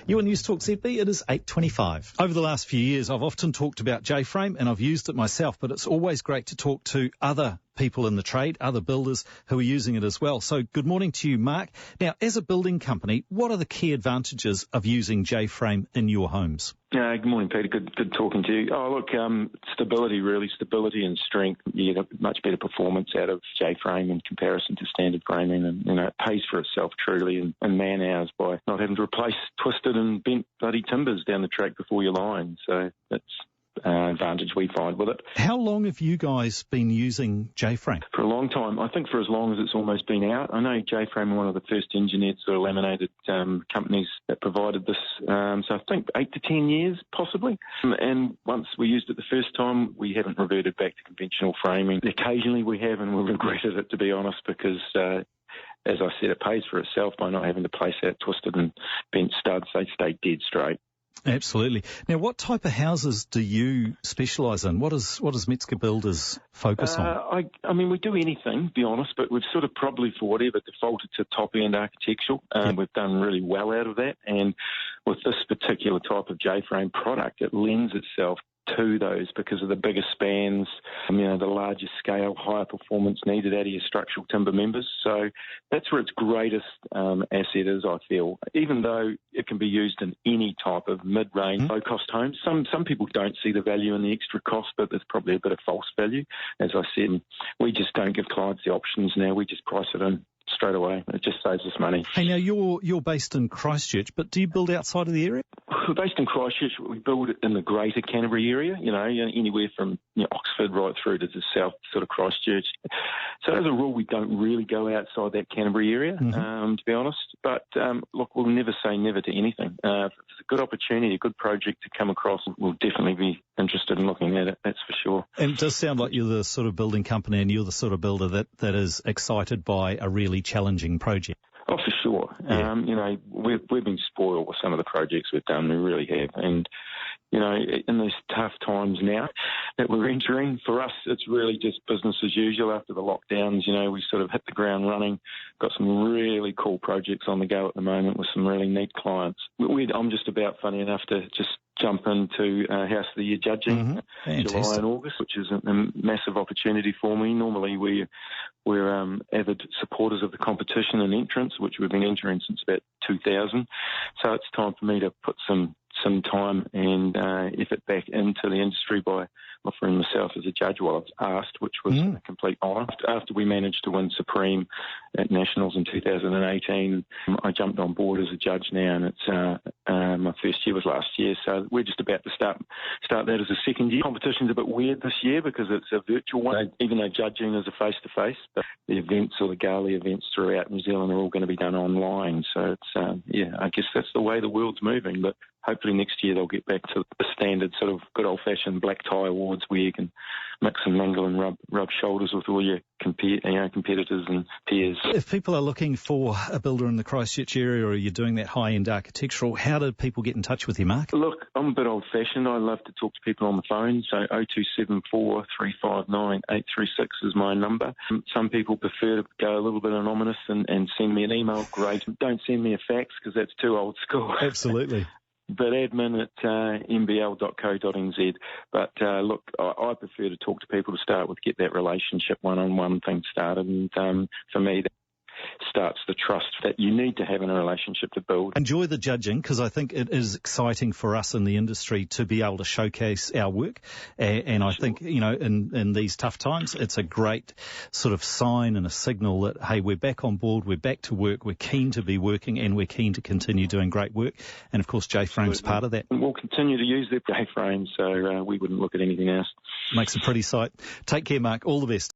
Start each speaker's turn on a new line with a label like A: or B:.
A: You on News Talk ZB, it is 8:25. Over the last few years, I've often talked about JFrame and I've used it myself, but it's always great to talk to other people in the trade, other builders who are using it as well. So good morning to you, Mark. Now, as a building company, what are the key advantages of using JFrame in your homes?
B: Good morning, Peter. Good talking to you. Oh, look, stability and strength. You get much better performance out of JFrame in comparison to standard framing, and it pays for itself truly in man hours by not having to replace twisted and bent bloody timbers down the track before your line. So that's advantage we find with it.
A: How long have you guys been using JFrame?
B: For a long time. I think for as long as it's almost been out. I know JFrame were one of the first engineered sort of laminated companies that provided this. So I think 8 to 10 years, possibly. And once we used it the first time, we haven't reverted back to conventional framing. Occasionally we have, and we've regretted it, to be honest, because as I said, it pays for itself by not having to place out twisted and bent studs. They stay dead straight.
A: Absolutely. Now, what type of houses do you specialise in? What does Metzger Builders focus on?
B: I mean, we do anything, to be honest, but we've sort of probably, for whatever, defaulted to top-end architectural. We've done really well out of that. And with this particular type of J-frame product, it lends itself to those because of the bigger spans, the larger scale, higher performance needed out of your structural timber members. So that's where its greatest asset is, I feel. Even though it can be used in any type of mid-range, low-cost home, some people don't see the value in the extra cost, but there's probably a bit of false value. As I said, we just don't give clients the options now. We just price it in straight away. It just saves us money.
A: Hey, now you're based in Christchurch, but do you build outside of the area?
B: We're based in Christchurch. We build it in the greater Canterbury area, anywhere from Oxford right through to the south sort of Christchurch. So as a rule, we don't really go outside that Canterbury area, to be honest. But look, we'll never say never to anything. If it's a good opportunity, a good project to come across, we'll definitely be interested in looking at it, that's for sure.
A: And it does sound like you're the sort of building company and you're the sort of builder that is excited by a really challenging project.
B: Oh, for sure. Yeah. We've been spoiled with some of the projects we've done. We really have. And, in these tough times now that we're entering, for us, it's really just business as usual after the lockdowns. We sort of hit the ground running, got some really cool projects on the go at the moment with some really neat clients. I'm just about, funny enough, to just jump into House of the Year judging July and August, which is a massive opportunity for me. Normally we're avid supporters of the competition and entrance, which we've been entering since about 2000. So it's time for me to put some time and effort back into the industry by offering myself as a judge while I was asked, which was a complete honour. After we managed to win Supreme at Nationals in 2018, I jumped on board as a judge now, and it's my first year was last year, so we're just about to start that as a second year. Competition's a bit weird this year because it's a virtual one, even though judging is a face-to-face, but the events or the gala events throughout New Zealand are all going to be done online. So it's, I guess that's the way the world's moving, but hopefully next year they'll get back to the standard sort of good old-fashioned black tie awards where you can mix and mingle and rub shoulders with all your competitors and peers.
A: If people are looking for a builder in the Christchurch area or you're doing that high-end architectural, how do people get in touch with you, Mark?
B: Look, I'm a bit old-fashioned. I love to talk to people on the phone, so 0274 359 836 is my number. Some people prefer to go a little bit anonymous and send me an email. Great. Don't send me a fax because that's too old school.
A: Absolutely.
B: But admin at mbl.co.nz. But look, I prefer to talk to people to start with, get that relationship one-on-one thing started. And for me, that starts the trust that you need to have in a relationship to build.
A: Enjoy the judging, because I think it is exciting for us in the industry to be able to showcase our work. And I think, in these tough times, it's a great sort of sign and a signal that, hey, we're back on board, we're back to work, we're keen to be working, and we're keen to continue doing great work. And of course, JFrame's part of that.
B: And we'll continue to use their JFrame, so we wouldn't look at anything else.
A: Makes a pretty sight. Take care, Mark. All the best.